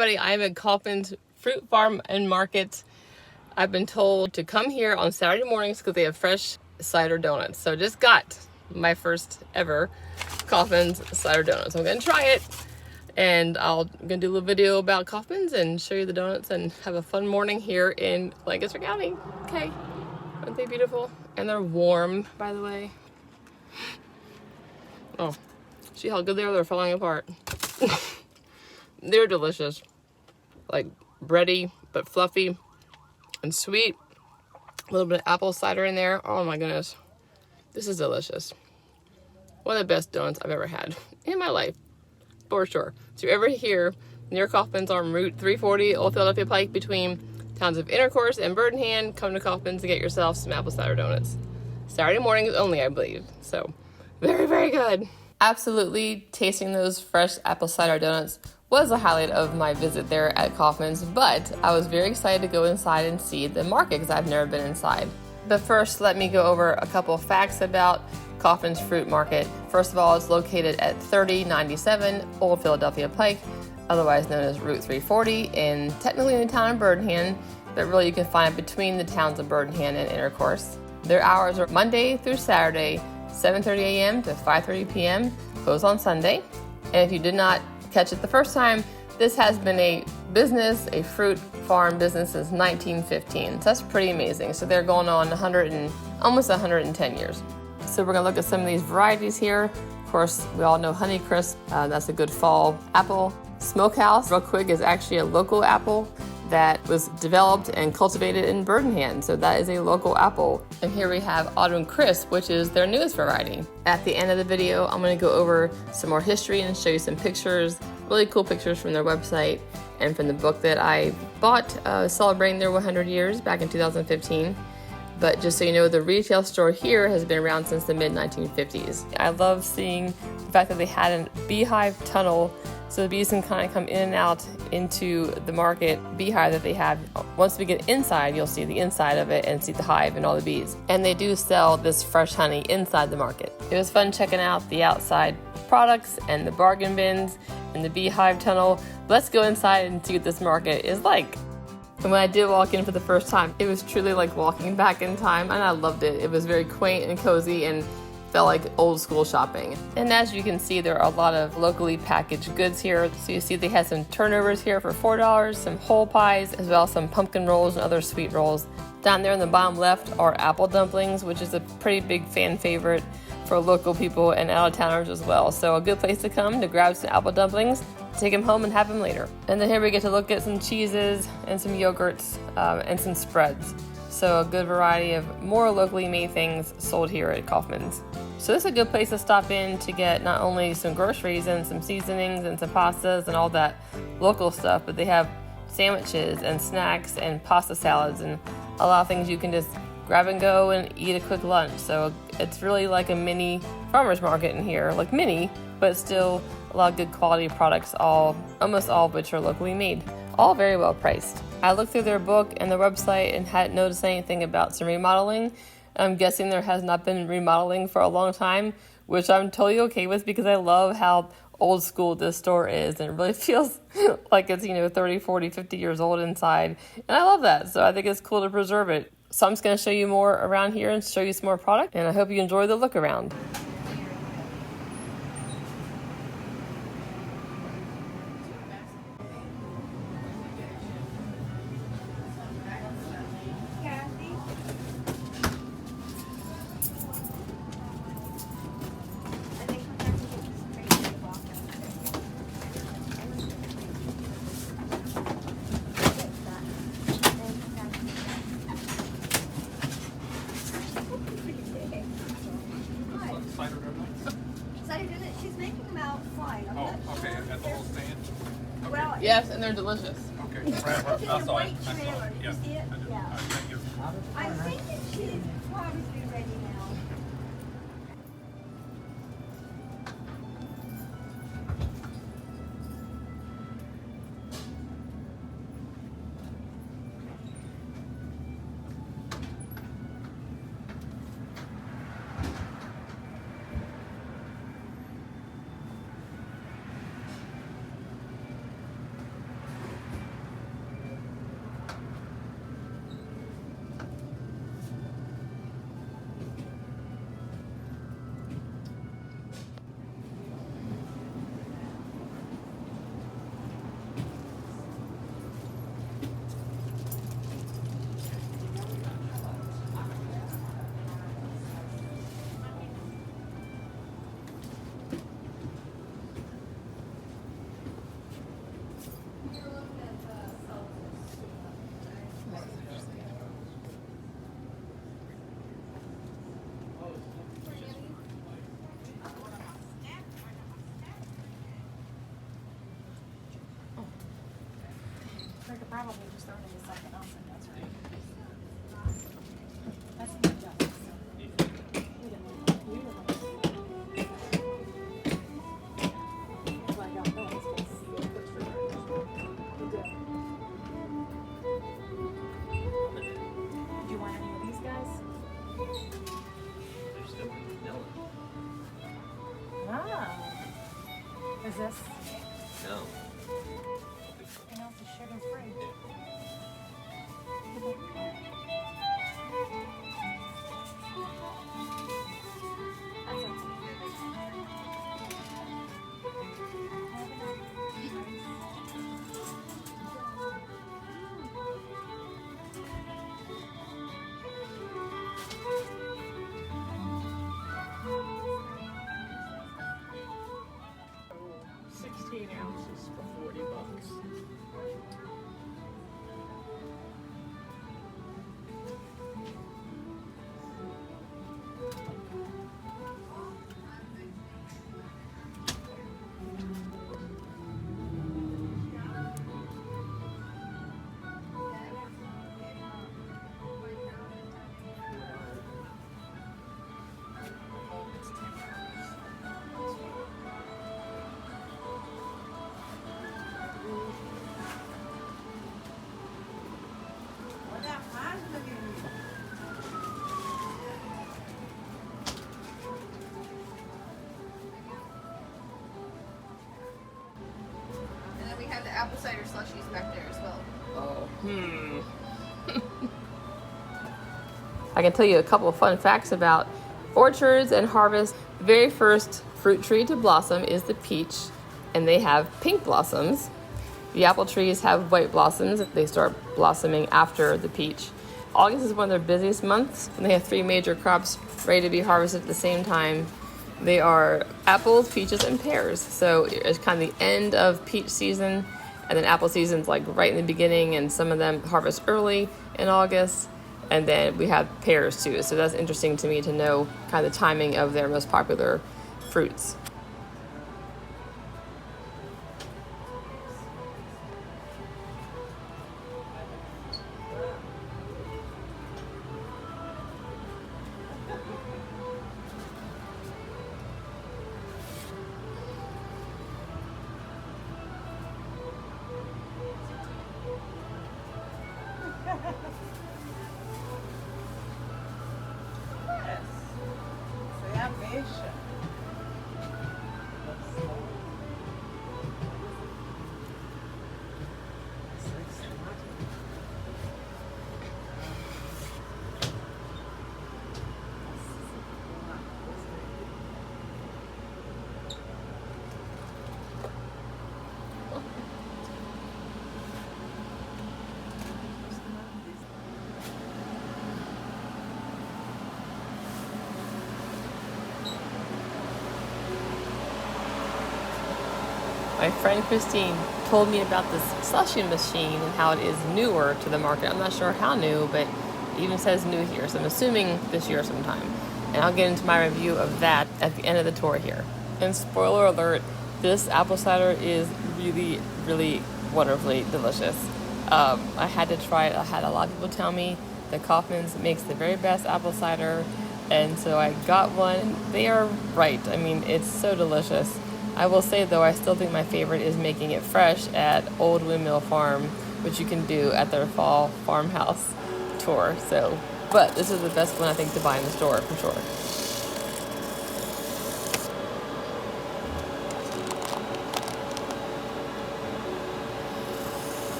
everybody, I am at Kauffman's Fruit Farm and Market. I've been told to come here on Saturday mornings because they have fresh cider donuts. So just got my first ever Kauffman's cider donuts. I'm gonna try it and gonna do a little video about Kauffman's and show you the donuts and have a fun morning here in Lancaster County. Okay, aren't they beautiful? And they're warm, by the way. Oh, see how good they are? They're falling apart. They're delicious. Like bready, but fluffy and sweet. A little bit of apple cider in there. Oh my goodness. This is delicious. One of the best donuts I've ever had in my life, for sure. So if you're ever here near Kauffman's on Route 340, Old Philadelphia Pike, between towns of Intercourse and Birmingham, come to Kauffman's to get yourself some apple cider donuts. Saturday mornings only, I believe. So very, very good. Absolutely tasting those fresh apple cider donuts was a highlight of my visit there at Kauffman's, but I was very excited to go inside and see the market because I've never been inside. But first, let me go over a couple of facts about Kauffman's Fruit Market. First of all, it's located at 3097 Old Philadelphia Pike, otherwise known as Route 340, technically in the town of Birmingham, but really you can find it between the towns of Birmingham and Intercourse. Their hours are Monday through Saturday, 7:30 a.m. to 5:30 p.m., closed on Sunday. And if you did not catch it the first time, this has been a fruit farm business since 1915. So that's pretty amazing. So they're going on almost 110 years. So we're gonna look at some of these varieties here. Of course, we all know Honeycrisp, that's a good fall apple. Smokehouse, real quick, is actually a local apple that was developed and cultivated in Birmingham. So that is a local apple. And here we have Autumn Crisp, which is their newest variety. At the end of the video, I'm gonna go over some more history and show you some pictures, really cool pictures from their website and from the book that I bought celebrating their 100 years back in 2015. But just so you know, the retail store here has been around since the mid-1950s. I love seeing the fact that they had a beehive tunnel so the bees can kind of come in and out into the market beehive that they have. Once we get inside, you'll see the inside of it and see the hive and all the bees. And they do sell this fresh honey inside the market. It was fun checking out the outside products and the bargain bins and the beehive tunnel. Let's go inside and see what this market is like. And when I did walk in for the first time, it was truly like walking back in time, and I loved it. It was very quaint and cozy and felt like old school shopping. And as you can see, there are a lot of locally packaged goods here. So you see they have some turnovers here for $4, some whole pies, as well as some pumpkin rolls and other sweet rolls. Down there in the bottom left are apple dumplings, which is a pretty big fan favorite for local people and out-of-towners as well. So a good place to come to grab some apple dumplings, take them home and have them later. And then here we get to look at some cheeses and some yogurts and some spreads. So a good variety of more locally made things sold here at Kauffman's. So this is a good place to stop in to get not only some groceries and some seasonings and some pastas and all that local stuff, but they have sandwiches and snacks and pasta salads and a lot of things you can just grab and go and eat a quick lunch. So it's really like a mini farmer's market in here, like mini, but still a lot of good quality products, almost all of which are locally made, all very well priced. I looked through their book and their website and hadn't noticed anything about some remodeling. I'm guessing there has not been remodeling for a long time, which I'm totally okay with because I love how old school this store is, and it really feels like it's 30, 40, 50 years old inside, and I love that. So I think it's cool to preserve it. So I'm just going to show you more around here and show you some more product, and I hope you enjoy the look around. She's making them outside. Oh, okay, at the whole stand? Okay. Well, Yes, and they're delicious. Okay, it's I in saw a it. white I saw trailer. it. Did you see it? I did. Yeah. Thank you. I think that she's probably ready now. probably just throwing it in something else and that's right. That's the justice. We didn't want to. That's why I got those, 'cause we do. Do you want any of these guys? There's still vanilla. Ah. Is this? No. Everything else is sugar free. That's Oh, 16 ounces for 40 bucks. What that pie's looking at? And then we have the apple cider slushies back there as well. Oh, I can tell you a couple of fun facts about orchards and harvest. The very first fruit tree to blossom is the peach, and they have pink blossoms. The apple trees have white blossoms. They start blossoming after the peach. August is one of their busiest months, and they have 3 major crops ready to be harvested at the same time. They are apples, peaches, and pears. So it's kind of the end of peach season, and then apple season's like right in the beginning, and some of them harvest early in August. And then we have pears too. So that's interesting to me to know kind of the timing of their most popular fruits. Say Amish. My friend Christine told me about this slushie machine and how it is newer to the market. I'm not sure how new, but it even says new here. So I'm assuming this year sometime. And I'll get into my review of that at the end of the tour here. And spoiler alert, this apple cider is really, really wonderfully delicious. I had to try it. I had a lot of people tell me that Kauffman's makes the very best apple cider. And so I got one. They are right. I mean, it's so delicious. I will say though, I still think my favorite is making it fresh at Old Windmill Farm, which you can do at their fall farmhouse tour. So, but this is the best one I think to buy in the store for sure.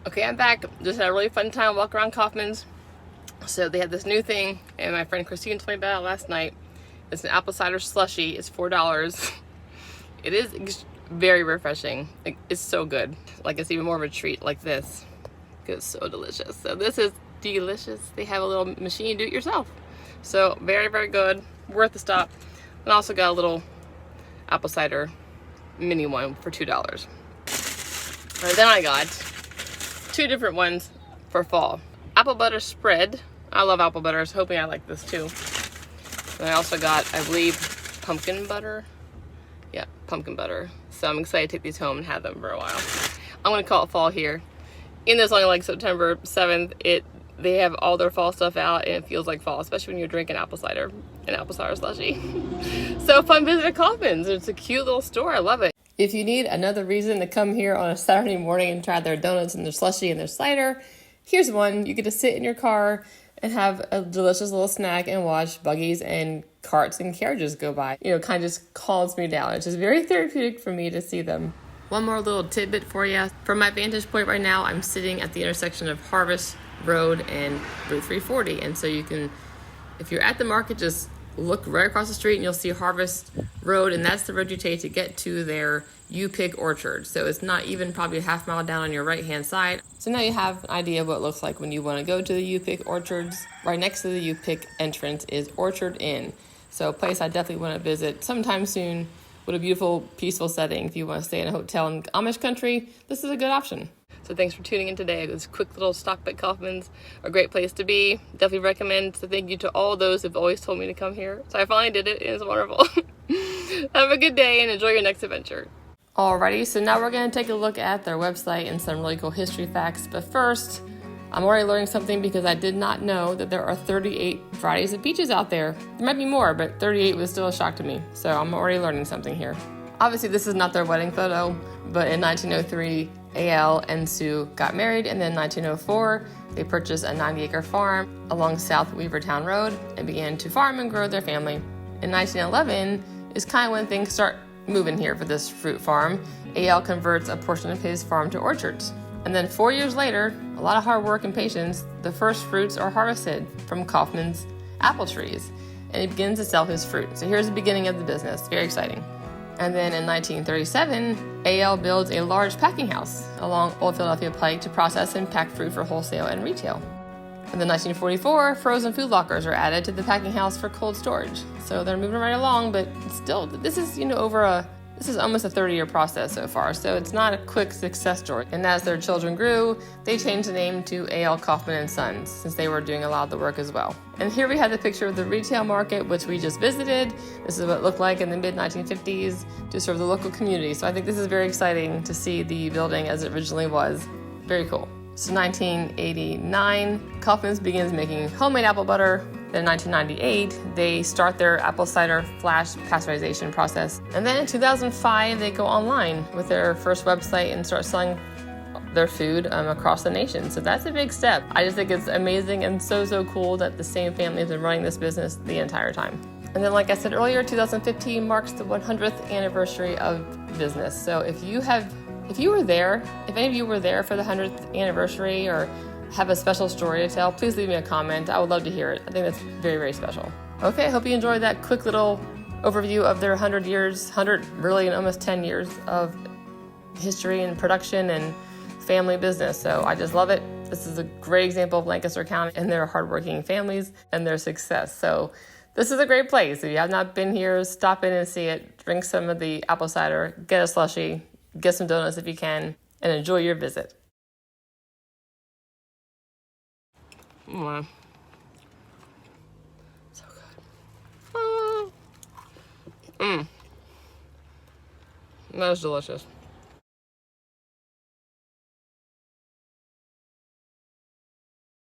Okay, I'm back. Just had a really fun time walking around Kauffman's. So they have this new thing, and my friend Christine told me about it last night. It's an apple cider slushie. It's $4. It is very refreshing. It's so good. Like, it's even more of a treat like this. It's so delicious. So this is delicious. They have a little machine, do it yourself. So very, very good. Worth the stop. And also got a little apple cider mini one for $2. And then I got 2 different ones for fall. Apple butter spread. I love apple butter, so hoping I like this too. And I also got, I believe, pumpkin butter. Yeah, pumpkin butter. So I'm excited to take these home and have them for a while. I'm gonna call it fall here. Even though it's only like September 7th, they have all their fall stuff out and it feels like fall, especially when you're drinking apple cider and apple cider slushy. So fun visit at Kauffman's. It's a cute little store. I love it. If you need another reason to come here on a Saturday morning and try their donuts and their slushy and their cider, here's one. You get to sit in your car and have a delicious little snack and watch buggies and carts and carriages go by. You know, kind of just calms me down. It's just very therapeutic for me to see them. One more little tidbit for you. From my vantage point right now, I'm sitting at the intersection of Harvest Road and Route 340. And so you can, if you're at the market, just look right across the street and you'll see Harvest Road, and that's the road you take to get to their U-Pick orchard. So it's not even probably a half mile down on your right-hand side. So now you have an idea of what it looks like when you want to go to the U-Pick orchards. Right next to the U-Pick entrance is Orchard Inn. So a place I definitely want to visit sometime soon with a beautiful, peaceful setting. If you want to stay in a hotel in Amish country, this is a good option. So thanks for tuning in today. This quick little stop at Kauffman's, a great place to be. Definitely recommend. So thank you to all those who've always told me to come here. So I finally did it. It was wonderful. Have a good day and enjoy your next adventure. Alrighty, so now we're going to take a look at their website and some really cool history facts. But first, I'm already learning something because I did not know that there are 38 varieties of peaches out there. There might be more, but 38 was still a shock to me. So I'm already learning something here. Obviously, this is not their wedding photo, but in 1903, A.L. and Sue got married, and then in 1904, they purchased a 90-acre farm along South Weavertown Road and began to farm and grow their family. In 1911 is kind of when things start moving here for this fruit farm. A.L. converts a portion of his farm to orchards. And then 4 years later, a lot of hard work and patience, the first fruits are harvested from Kauffman's apple trees, and he begins to sell his fruit. So here's the beginning of the business. Very exciting. And then in 1937, A.L. builds a large packing house along Old Philadelphia Pike to process and pack fruit for wholesale and retail. And then 1944, frozen food lockers are added to the packing house for cold storage. So they're moving right along, but still, this is, this is almost a 30-year process so far, so it's not a quick success story. And as their children grew, they changed the name to A.L. Kauffman and Sons, since they were doing a lot of the work as well. And here we have the picture of the retail market, which we just visited. This is what it looked like in the mid-1950s to serve the local community. So I think this is very exciting to see the building as it originally was. Very cool. So 1989, Kauffman's begins making homemade apple butter. Then in 1998, they start their apple cider flash pasteurization process. And then in 2005, they go online with their first website and start selling their food across the nation. So that's a big step. I just think it's amazing and so cool that the same family has been running this business the entire time. And then, like I said earlier, 2015 marks the 100th anniversary of business. So if any of you were there for the 100th anniversary or have a special story to tell, please leave me a comment. I would love to hear it. I think that's very special. Okay, I hope you enjoyed that quick little overview of their 100 really and almost 10 years of history and production and family business. So I just love it. This is a great example of Lancaster County and their hardworking families and their success. So this is a great place. If you have not been here, stop in and see it. Drink some of the apple cider, get a slushie, get some donuts if you can, and enjoy your visit. So good. That was delicious.